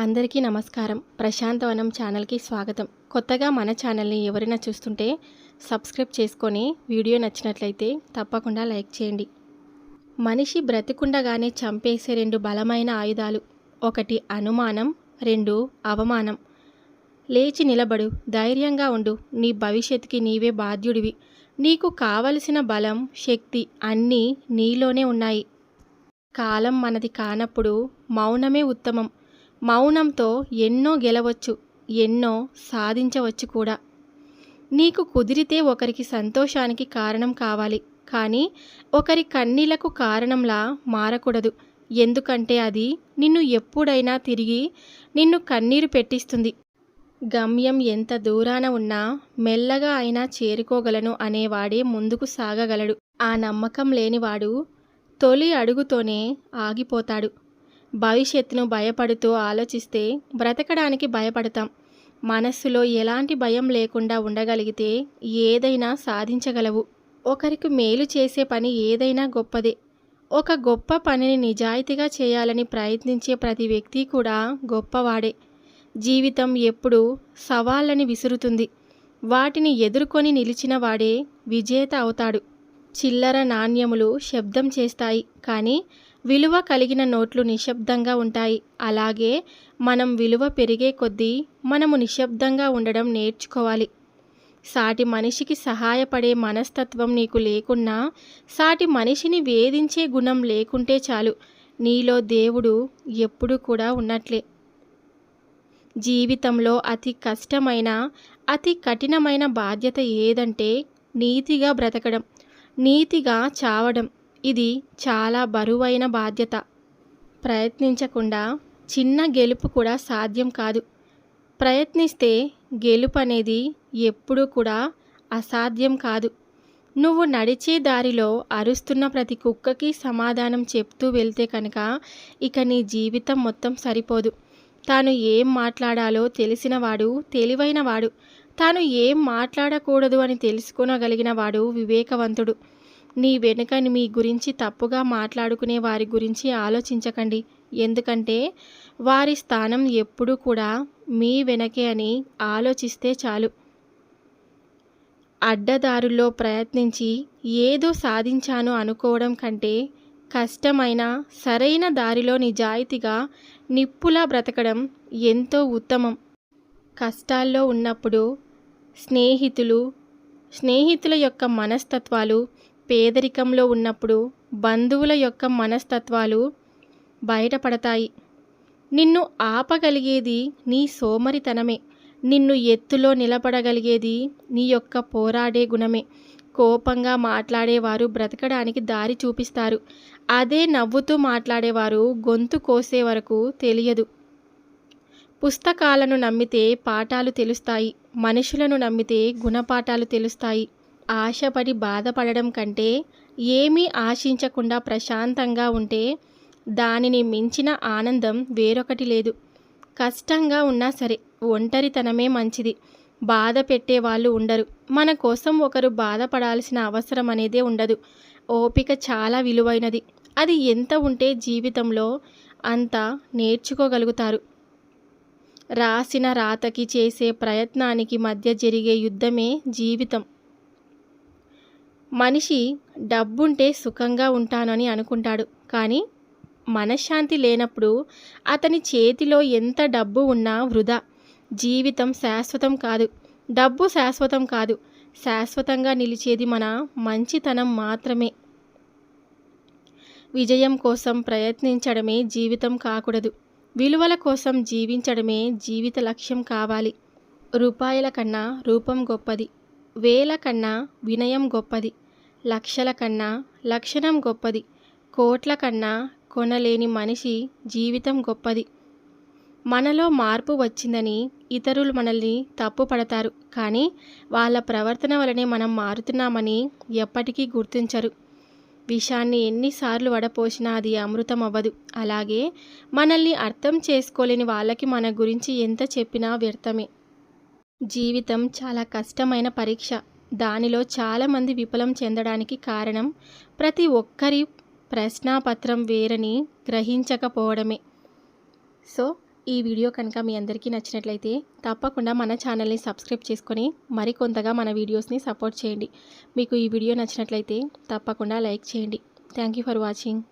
అందరికీ నమస్కారం. ప్రశాంతవనం ఛానల్‌కి స్వాగతం. కొత్తగా మన ఛానల్‌ని ఎవరైనా చూస్తుంటే సబ్స్క్రైబ్ చేసుకొని వీడియో నచ్చినట్లయితే తప్పకుండా లైక్ చేయండి. మనిషి బ్రతికుండగానే చంపేసే 2 బలమైన ఆయుధాలు. 1 అనుమానం, 2 అవమానం. లేచి నిలబడు, ధైర్యంగా ఉండు. నీ భవిష్యత్తుకి నీవే బాధ్యుడివి. నీకు కావలసిన బలం, శక్తి అన్నీ నీలోనే ఉన్నాయి. కాలం మనది కానప్పుడు మౌనమే ఉత్తమం. మౌనంతో ఎన్నో గెలవచ్చు, ఎన్నో సాధించవచ్చు కూడా. నీకు కుదిరితే ఒకరికి సంతోషానికి కారణం కావాలి, కానీ ఒకరి కన్నీళ్లకు కారణంలా మారకూడదు. ఎందుకంటే అది నిన్ను ఎప్పుడైనా తిరిగి నిన్ను కన్నీరు పెట్టిస్తుంది. గమ్యం ఎంత దూరాన ఉన్నా మెల్లగా అయినా చేరుకోగలను అనేవాడే ముందుకు సాగగలడు. ఆ నమ్మకం లేనివాడు తొలి అడుగుతోనే ఆగిపోతాడు. భవిష్యత్తును భయపడుతూ ఆలోచిస్తే బ్రతకడానికి భయపడతాం. మనస్సులో ఎలాంటి భయం లేకుండా ఉండగలిగితే ఏదైనా సాధించగలవు. ఒకరికి మేలు చేసే పని ఏదైనా గొప్పదే. ఒక గొప్ప పనిని నిజాయితీగా చేయాలని ప్రయత్నించే ప్రతి వ్యక్తి కూడా గొప్పవాడే. జీవితం ఎప్పుడూ సవాళ్ళని విసురుతుంది. వాటిని ఎదుర్కొని నిలిచిన వాడే విజేత అవుతాడు. చిల్లర నాణ్యములు శబ్దం చేస్తాయి, కానీ విలువ కలిగిన నోట్లు నిశ్శబ్దంగా ఉంటాయి. అలాగే మనం విలువ పెరిగే కొద్దీ మనము నిశ్శబ్దంగా ఉండడం నేర్చుకోవాలి. సాటి మనిషికి సహాయపడే మనస్తత్వం నీకు లేకున్నా, సాటి మనిషిని వేధించే గుణం లేకుంటే చాలు, నీలో దేవుడు ఎప్పుడూ కూడా ఉన్నట్లే. జీవితంలో అతి కష్టమైన, అతి కఠినమైన బాధ్యత ఏదంటే నీతిగా బ్రతకడం, నీతిగా చావడం. ఇది చాలా బరువైన బాధ్యత. ప్రయత్నించకుండా చిన్న గెలుపు కూడా సాధ్యం కాదు. ప్రయత్నిస్తే గెలుపు అనేది ఎప్పుడూ కూడా అసాధ్యం కాదు. నువ్వు నడిచే దారిలో అరుస్తున్న ప్రతి కుక్కకి సమాధానం చెప్తూ వెళ్తే కనుక ఇక నీ జీవితం మొత్తం సరిపోదు. తాను ఏం మాట్లాడాలో తెలిసినవాడు తెలివైనవాడు. తాను ఏం మాట్లాడకూడదు అని తెలుసుకోగలిగిన వాడు వివేకవంతుడు. నీ వెనుక మీ గురించి తప్పుగా మాట్లాడుకునే వారి గురించి ఆలోచించకండి. ఎందుకంటే వారి స్థానం ఎప్పుడూ కూడా మీ వెనకే అని ఆలోచిస్తే చాలు. అడ్డదారుల్లో ప్రయత్నించి ఏదో సాధించాను అనుకోవడం కంటే కష్టమైన సరైన దారిలో నిజాయితీగా నిప్పులా బ్రతకడం ఎంతో ఉత్తమం. కష్టాల్లో ఉన్నప్పుడు స్నేహితుల యొక్క మనస్తత్వాలు, పేదరికంలో ఉన్నప్పుడు బంధువుల యొక్క మనస్తత్వాలు బయటపడతాయి. నిన్ను ఆపగలిగేది నీ సోమరితనమే. నిన్ను ఎత్తులో నిలబడగలిగేది నీ యొక్క పోరాడే గుణమే. కోపంగా మాట్లాడేవారు బ్రతకడానికి దారి చూపిస్తారు. అదే నవ్వుతూ మాట్లాడేవారు గొంతు కోసే వరకు తెలియదు. పుస్తకాలను నమ్మితే పాఠాలు తెలుస్తాయి. మనుషులను నమ్మితే గుణపాఠాలు తెలుస్తాయి. ఆశపడి బాధపడడం కంటే ఏమీ ఆశించకుండా ప్రశాంతంగా ఉంటే దానిని మించిన ఆనందం వేరొకటి లేదు. కష్టంగా ఉన్నా సరే ఒంటరితనమే మంచిది. బాధ పెట్టేవాళ్ళు ఉండరు. మన కోసం ఒకరు బాధపడాల్సిన అవసరం అనేదే ఉండదు. ఓపిక చాలా విలువైనది. అది ఎంత ఉంటే జీవితంలో అంత నేర్చుకోగలుగుతారు. రాసిన రాతకి చేసే ప్రయత్నానికి మధ్య జరిగే యుద్ధమే జీవితం. మనిషి డబ్బుంటే సుఖంగా ఉంటానని అనుకుంటాడు, కానీ మనశ్శాంతి లేనప్పుడు అతని చేతిలో ఎంత డబ్బు ఉన్నా వృధా. జీవితం శాశ్వతం కాదు, డబ్బు శాశ్వతం కాదు. శాశ్వతంగా నిలిచేది మన మంచితనం మాత్రమే. విజయం కోసం ప్రయత్నించడమే జీవితం కాకూడదు. విలువల కోసం జీవించడమే జీవిత లక్ష్యం కావాలి. రూపాయల కన్నా రూపం గొప్పది. వేల కన్నా వినయం గొప్పది. లక్షల కన్నా లక్షణం గొప్పది. కోట్ల కన్నా కొనలేని మనిషి జీవితం గొప్పది. మనలో మార్పు వచ్చిందని ఇతరులు మనల్ని తప్పు పడతారు, కానీ వాళ్ళ ప్రవర్తన వలనే మనం మారుతున్నామని ఎప్పటికీ గుర్తించరు. విషాన్ని ఎన్నిసార్లు వడపోసినా అది అమృతం అవ్వదు. అలాగే మనల్ని అర్థం చేసుకోలేని వాళ్ళకి మన గురించి ఎంత చెప్పినా వ్యర్థమే. జీవితం చాలా కష్టమైన పరీక్ష. దానిలో చాలామంది విఫలం చెందడానికి కారణం ప్రతి ఒక్కరి ప్రశ్నాపత్రం వేరని గ్రహించకపోవడమే. సో ఈ వీడియో కనుక మీ అందరికీ నచ్చినట్లయితే తప్పకుండా మన ఛానల్ని సబ్స్క్రైబ్ చేసుకొని మరికొంతగా మన వీడియోస్ని సపోర్ట్ చేయండి. మీకు ఈ వీడియో నచ్చినట్లయితే తప్పకుండా లైక్ చేయండి. Thank you for watching.